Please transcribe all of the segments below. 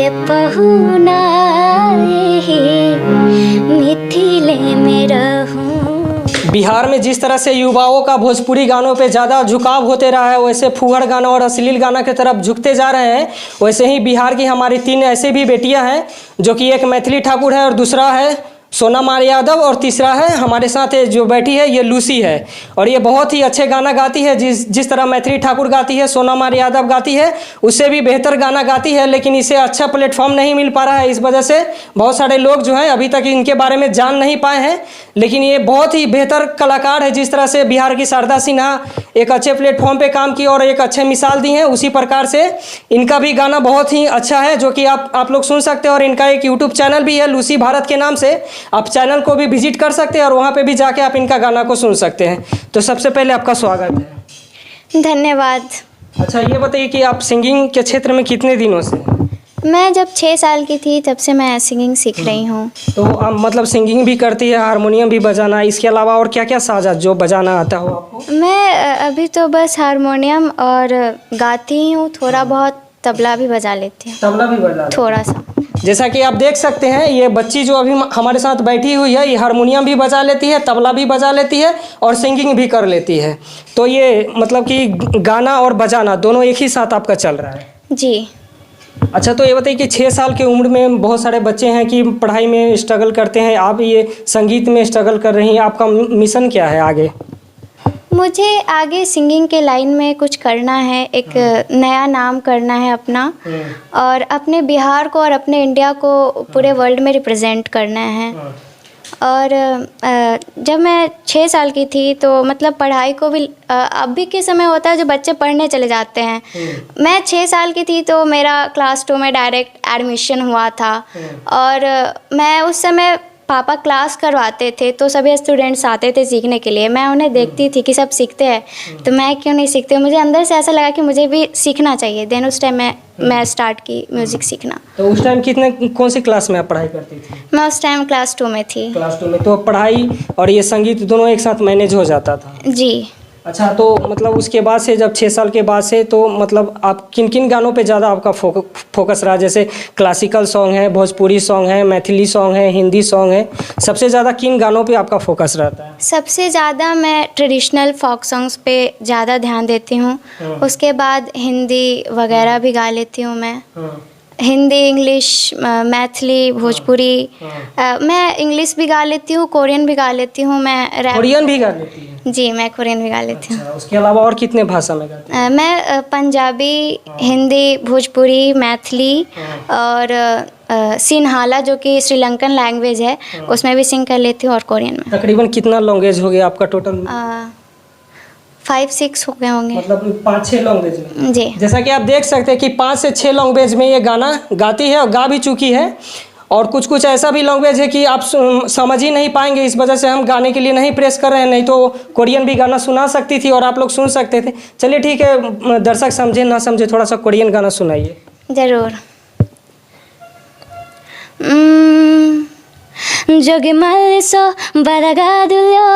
पहुना मिथिले में रहूं। बिहार में जिस तरह से युवाओं का भोजपुरी गानों पे ज़्यादा झुकाव होते रहा है, वैसे फूहड़ गाना और अश्लील गाना की तरफ झुकते जा रहे हैं। वैसे ही बिहार की हमारी 3 ऐसे भी बेटियां हैं, जो कि एक मैथिली ठाकुर है और दूसरा है सोनम यादव और तीसरा है हमारे साथ जो बैठी है ये लूसी है। और ये बहुत ही अच्छे गाना गाती है। जिस तरह मैथिली ठाकुर गाती है, सोनम यादव गाती है, उससे भी बेहतर गाना गाती है, लेकिन इसे अच्छा प्लेटफॉर्म नहीं मिल पा रहा है। इस वजह से बहुत सारे लोग जो हैं अभी तक इनके बारे में जान नहीं पाए हैं। लेकिन ये बहुत ही बेहतर कलाकार है। जिस तरह से बिहार की शारदा सिन्हा एक अच्छे प्लेटफॉर्म पे काम की और एक अच्छे मिसाल दी हैं, उसी प्रकार से इनका भी गाना बहुत ही अच्छा है, जो कि आप लोग सुन सकते हैं। और इनका एक यूट्यूब चैनल भी है लूसी भारत के नाम से, आप चैनल को भी विजिट कर सकते हैं और वहाँ पे भी जाके आप इनका गाना को सुन सकते हैं। तो सबसे पहले आपका स्वागत है। धन्यवाद। अच्छा, ये बताइए कि आप सिंगिंग के क्षेत्र में कितने दिनों से? मैं जब 6 साल की थी तब से मैं सिंगिंग सीख रही हूँ। तो आप मतलब सिंगिंग भी करती है, हारमोनियम भी बजाना, इसके अलावा और क्या क्या साज जो बजाना आता हो आपको? मैं अभी तो बस हारमोनियम और गाती हूँ, थोड़ा बहुत तबला भी बजा लेती हूँ। तबला भी बजा थोड़ा सा। जैसा कि आप देख सकते हैं, ये बच्ची जो अभी हमारे साथ बैठी हुई है, ये हारमोनियम भी बजा लेती है, तबला भी बजा लेती है और सिंगिंग भी कर लेती है। तो ये मतलब कि गाना और बजाना दोनों एक ही साथ आपका चल रहा है? जी। अच्छा, तो ये बताइए कि 6 साल की उम्र में बहुत सारे बच्चे हैं कि पढ़ाई में स्ट्रगल करते हैं, आप ये संगीत में स्ट्रगल कर रही हैं। आपका मिशन क्या है आगे? मुझे आगे सिंगिंग के लाइन में कुछ करना है, एक नया नाम करना है अपना, और अपने बिहार को और अपने इंडिया को पूरे वर्ल्ड में रिप्रेजेंट करना है। और जब मैं 6 साल की थी तो मतलब पढ़ाई को भी अभी के समय होता है जो बच्चे पढ़ने चले जाते हैं। मैं 6 साल की थी तो मेरा क्लास 2 में डायरेक्ट एडमिशन हुआ था। और मैं उस समय पापा क्लास करवाते थे तो सभी स्टूडेंट्स आते थे सीखने के लिए। मैं उन्हें देखती थी कि सब सीखते हैं तो मैं क्यों नहीं सीखती। मुझे अंदर से ऐसा लगा कि मुझे भी सीखना चाहिए। देन उस टाइम मैं स्टार्ट की म्यूज़िक सीखना। तो उस टाइम कौन सी क्लास में आप पढ़ाई करती थी? मैं उस टाइम क्लास 2 में थी। क्लास 2 में। तो पढ़ाई और ये संगीत दोनों एक साथ मैनेज हो जाता था? जी। अच्छा, तो मतलब उसके बाद से जब 6 साल के बाद से तो मतलब आप किन किन गानों पे ज़्यादा आपका फोकस रहा? जैसे क्लासिकल सॉन्ग है, भोजपुरी सॉन्ग है, मैथिली सॉन्ग है, हिंदी सॉन्ग है, सबसे ज़्यादा किन गानों पे आपका फोकस रहता है? सबसे ज़्यादा मैं ट्रेडिशनल फोक सॉन्ग्स पे ज़्यादा ध्यान देती हूँ। उसके बाद हिंदी वगैरह भी गा लेती हूँ मैं। हिंदी, इंग्लिश, मैथिली, भोजपुरी। मैं इंग्लिश भी गा लेती हूँ, कोरियन भी गा लेती हूँ। मैं कोरियन भी गा लेती है? जी, मैं कोरियन भी गा लेती हूँ। अच्छा, उसके अलावा और कितने भाषा में गाती हैं? मैं पंजाबी, हिंदी, भोजपुरी, मैथिली और सिन्हाला जो कि श्रीलंकन लैंग्वेज है उसमें भी सिंग कर लेती हूँ, और कोरियन में। तकरीबन कितना लैंग्वेज हो गया आपका टोटल? 5-6 हो गए होंगे। मतलब 5-6 लैंग्वेज में? जी। जैसा कि आप देख सकते हैं कि 5 से 6 लैंग्वेज में ये गाना गाती है और गा भी चुकी है। और कुछ कुछ ऐसा भी लैंग्वेज है कि आप समझ ही नहीं पाएंगे। इस वजह से हम गाने के लिए नहीं प्रेस कर रहे हैं, नहीं तो कोरियन भी गाना सुना सकती थी और आप लोग सुन सकते थे। चलिए ठीक है, दर्शक समझे ना समझे, थोड़ा सा कोरियन गाना सुनाइए। ज़रूर। Jogimalso baragadulyo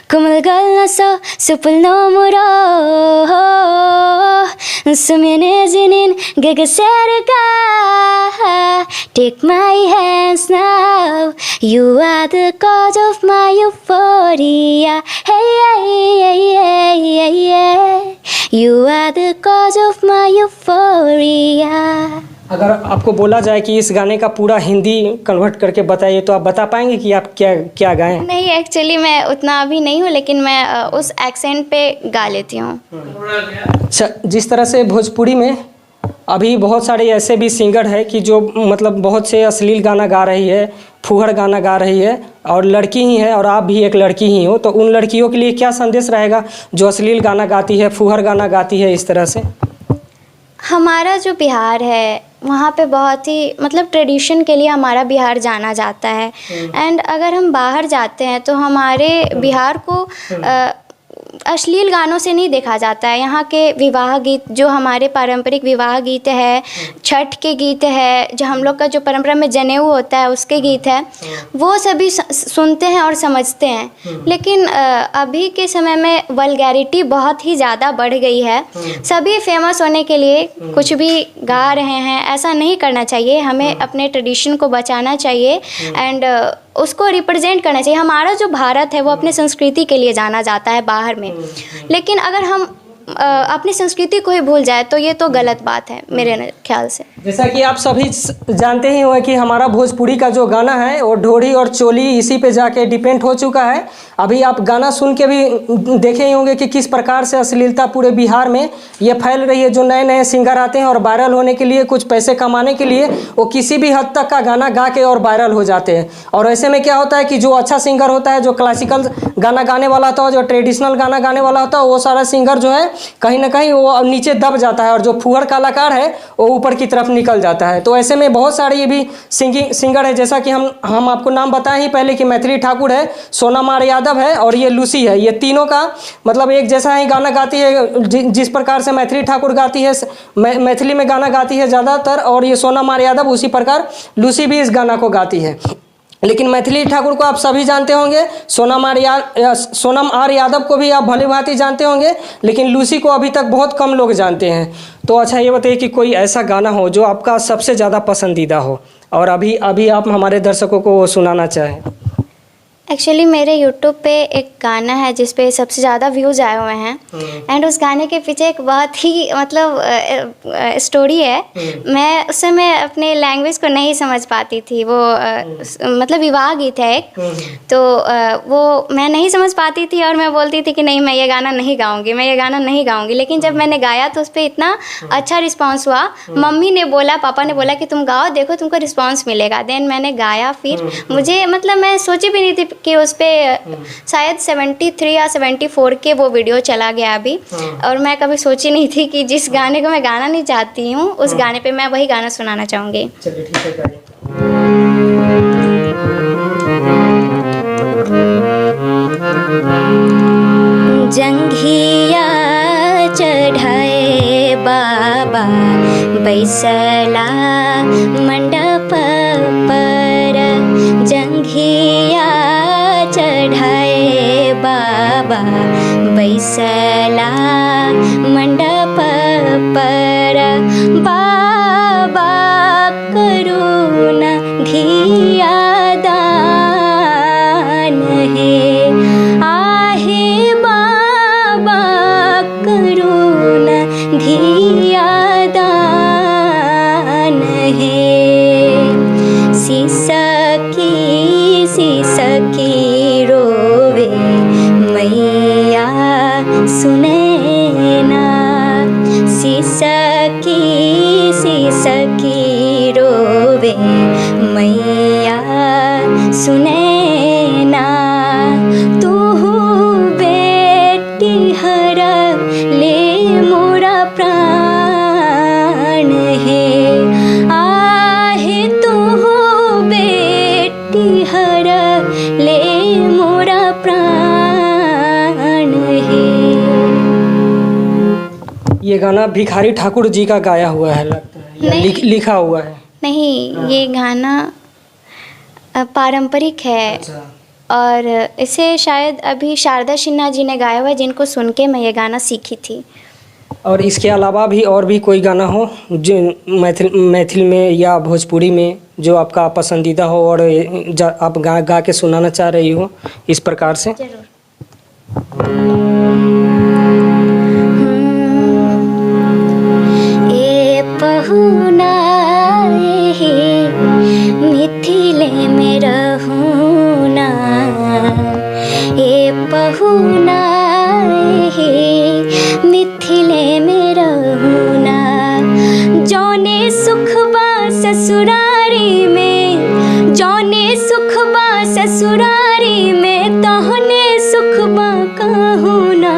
kumalgalnaso supulno muro sumyenezinin gegeserga. Take my hands now, you are the cause of my euphoria. Hey, hey, hey, hey, hey, hey. You are the cause of my euphoria. अगर आपको बोला जाए कि इस गाने का पूरा Hindi convert करके बताइए तो आप बता पाएंगे कि आप क्या क्या गाएं? नहीं, एक्चुअली मैं उतना अभी नहीं हूँ, लेकिन मैं उस एक्सेंट पे गा लेती हूँ। अच्छा, जिस तरह से भोजपुरी में अभी बहुत सारे ऐसे भी सिंगर है कि जो मतलब बहुत से अश्लील गाना गा रही है, फूहड़ गाना गा रही है, और लड़की ही है और आप भी एक लड़की ही हो, तो उन लड़कियों के लिए क्या संदेश रहेगा जो अश्लील गाना गाती है, फूहड़ गाना गाती है इस तरह से? हमारा जो बिहार है वहाँ पे बहुत ही मतलब ट्रेडिशन के लिए हमारा बिहार जाना जाता है। एंड अगर हम बाहर जाते हैं तो हमारे बिहार को अश्लील गानों से नहीं देखा जाता है। यहाँ के विवाह गीत, जो हमारे पारंपरिक विवाह गीत है, छठ के गीत है, जो हम लोग का जो परंपरा में जनेऊ होता है उसके गीत है, वो सभी सुनते हैं और समझते हैं। लेकिन अभी के समय में वल्गैरिटी बहुत ही ज़्यादा बढ़ गई है। सभी फेमस होने के लिए कुछ भी गा रहे हैं, ऐसा नहीं करना चाहिए। हमें अपने ट्रेडिशन को बचाना चाहिए एंड उसको रिप्रेजेंट करना चाहिए। हमारा जो भारत है वो अपने संस्कृति के लिए जाना जाता है बाहर में, लेकिन अगर हम अपनी संस्कृति को ही भूल जाए तो ये तो गलत बात है मेरे ख्याल से। जैसा कि आप सभी जानते ही होंगे कि हमारा भोजपुरी का जो गाना है वो ढोरी और चोली इसी पे जाके डिपेंड हो चुका है। अभी आप गाना सुन के भी देखे ही होंगे कि किस प्रकार से अश्लीलता पूरे बिहार में ये फैल रही है। जो नए नए सिंगर आते हैं और वायरल होने के लिए, कुछ पैसे कमाने के लिए, वो किसी भी हद तक का गाना गा के और वायरल हो जाते हैं। और ऐसे में क्या होता है कि जो अच्छा सिंगर होता है, जो क्लासिकल गाना गाने वाला होता है, जो ट्रेडिशनल गाना गाने वाला होता है, वो सारा सिंगर जो है कहीं ना कहीं वो नीचे दब जाता है और जो फुहड़ कलाकार है वो ऊपर की तरफ निकल जाता है। तो ऐसे में बहुत सारे ये भी सिंगर है, जैसा कि हम आपको नाम बताएं ही पहले कि मैथिली ठाकुर है, सोनम आर यादव है और ये लूसी है। ये तीनों का मतलब एक जैसा ही गाना गाती है। जिस प्रकार से मैथिली ठाकुर गाती है, मैथिली में गाना गाती है ज़्यादातर, और ये सोनम आर यादव उसी प्रकार लूसी भी इस गाना को गाती है। लेकिन मैथिली ठाकुर को आप सभी जानते होंगे, सोनम आर यादव को भी आप भली भांति जानते होंगे, लेकिन लूसी को अभी तक बहुत कम लोग जानते हैं। तो अच्छा ये बताइए कि कोई ऐसा गाना हो जो आपका सबसे ज़्यादा पसंदीदा हो और अभी आप हमारे दर्शकों को सुनाना चाहें। एक्चुअली मेरे यूट्यूब पे एक गाना है जिस पे सबसे ज़्यादा व्यूज़ आए हुए हैं एंड उस गाने के पीछे एक बहुत ही मतलब स्टोरी है। मैं उस समय अपने लैंग्वेज को नहीं समझ पाती थी। वो मतलब विवाह गीत है एक, तो वो मैं नहीं समझ पाती थी और मैं बोलती थी कि नहीं मैं ये गाना नहीं गाऊंगी, मैं ये गाना नहीं गाऊंगी। लेकिन जब मैंने गाया तो उस पर इतना अच्छा रिस्पॉन्स हुआ। मम्मी ने बोला, पापा ने बोला कि तुम गाओ, देखो तुमको रिस्पॉन्स मिलेगा। देन मैंने गाया, फिर मुझे मतलब मैं सोची भी नहीं थी कि उस पर शायद 73 या 74 के वो वीडियो चला गया अभी। और मैं कभी सोची नहीं थी कि जिस गाने को मैं गाना नहीं चाहती हूँ उस गाने पे मैं वही गाना सुनाना चाहूँगी। चलिए ठीक है, गाइए। जंघिया चढ़ाए बाबा बैसला मंडप पर, जंघिया चढ़ाए बाबा बैसला मंडप पर, बाबा करुणा धिया दान है, आहे बाबा करुणा धिया दान है। सिसकी रोवे मैया सुने ना, सिसकी रोवे मैया सुने ना, तू बेटी हर ले मोरा प्राण है, आहे तू बेटी हर ले मोरा प्राण है। ये गाना भिखारी ठाकुर जी का गाया हुआ है लगता है, या लिखा हुआ है? नहीं, ये गाना पारंपरिक है। अच्छा। और इसे शायद अभी शारदा सिन्हा जी ने गाया हुआ है, जिनको सुन के मैं ये गाना सीखी थी। और इसके अलावा भी और भी कोई गाना हो जो मैथिल में या भोजपुरी में जो आपका पसंदीदा हो और आप गा के सुनाना चाह रही हो इस प्रकार से? जरूर। ए पहुना मिथिले में रहूना, ए पहुना मिथिले में रहूना, जौने सुखबा ससुरारी में, जौने सुखबा ससुरारी में, तहने सुखबा कहूना,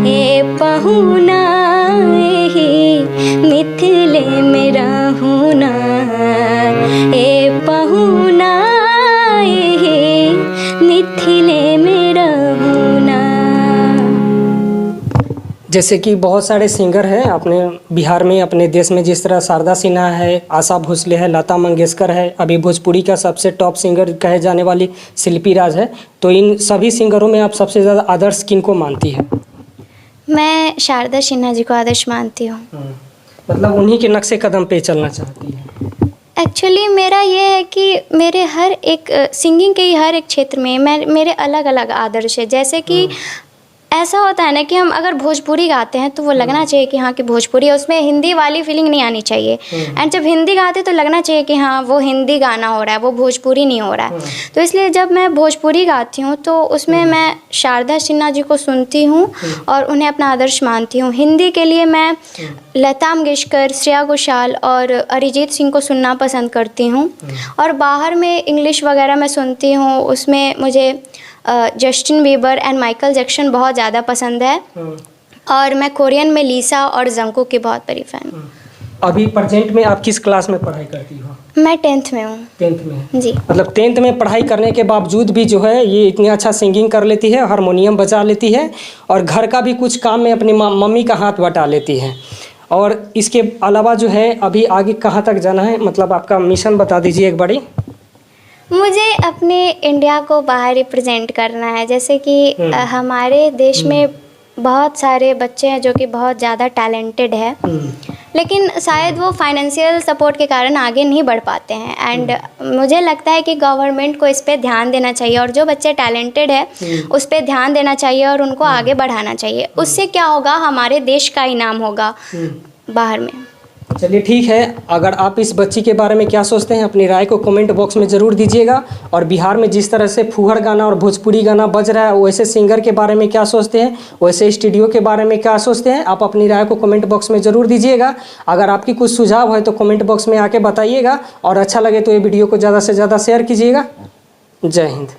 ए पहुना मिथिले में रहूना, ए पहुना मिथिले में रहूना। जैसे कि बहुत सारे सिंगर हैं अपने बिहार में, अपने देश में, जिस तरह शारदा सिन्हा है, आशा भोसले है, लता मंगेशकर है, अभी भोजपुरी का सबसे टॉप सिंगर कहे जाने वाली शिल्पी राज है। तो इन सभी सिंगरों में आप सबसे ज़्यादा आदर्श किन को मानती है? मैं शारदा सिन्हा जी को आदर्श मानती हूँ। मतलब उन्हीं के नक्शे कदम पे चलना चाहती है? एक्चुअली मेरा ये है कि मेरे हर एक सिंगिंग के ही हर एक क्षेत्र में मेरे अलग अलग आदर्श है। जैसे कि ऐसा होता है ना कि हम अगर भोजपुरी गाते हैं तो वो लगना चाहिए कि हाँ कि भोजपुरी है, उसमें हिंदी वाली फीलिंग नहीं आनी चाहिए। एंड जब हिंदी गाते तो लगना चाहिए कि हाँ वो हिंदी गाना हो रहा है, वो भोजपुरी नहीं हो रहा है। तो इसलिए जब मैं भोजपुरी गाती हूँ तो उसमें मैं शारदा सिन्हा जी को सुनती हूँ और उन्हें अपना आदर्श मानती हूँ। हिंदी के लिए मैं लता मंगेशकर, श्रेया घोषाल और अरिजीत सिंह को सुनना पसंद करती हूँ। और बाहर में इंग्लिश वगैरह मैं सुनती हूँ, उसमें मुझे Justin Bieber and Michael Jackson बहुत ज़्यादा पसंद है। और मैं कोरियन में लीसा और जंको की बहुत बड़ी फ़ैन हूँ। अभी प्रेजेंट में आप किस क्लास में पढ़ाई करती हो? मैं 10th में हूँ। 10th में? जी। मतलब 10th में पढ़ाई करने के बावजूद भी जो है ये इतनी अच्छा सिंगिंग कर लेती है, हारमोनियम बजा लेती है और घर का भी कुछ काम में अपनी मम्मी का हाथ बटा लेती है। और इसके अलावा जो है अभी आगे कहाँ तक जाना है, मतलब आपका मिशन बता दीजिए एक बारी। मुझे अपने इंडिया को बाहर रिप्रेजेंट करना है। जैसे कि हमारे देश में बहुत सारे बच्चे हैं जो कि बहुत ज़्यादा टैलेंटेड है, लेकिन शायद वो फाइनेंशियल सपोर्ट के कारण आगे नहीं बढ़ पाते हैं। एंड मुझे लगता है कि गवर्नमेंट को इस पे ध्यान देना चाहिए और जो बच्चे टैलेंटेड है उस पे ध्यान देना चाहिए और उनको आगे बढ़ाना चाहिए। उससे क्या होगा, हमारे देश का ही नाम होगा बाहर में। चलिए ठीक है, अगर आप इस बच्ची के बारे में क्या सोचते हैं अपनी राय को कमेंट बॉक्स में ज़रूर दीजिएगा। और बिहार में जिस तरह से फूहड़ गाना और भोजपुरी गाना बज रहा है वैसे सिंगर के बारे में क्या सोचते हैं, वैसे स्टूडियो के बारे में क्या सोचते हैं, आप अपनी राय को कमेंट बॉक्स में ज़रूर दीजिएगा। अगर आपकी कुछ सुझाव है तो कमेंट बॉक्स में आके बताइएगा और अच्छा लगे तो ये वीडियो को ज़्यादा से ज़्यादा शेयर कीजिएगा। जय हिंद।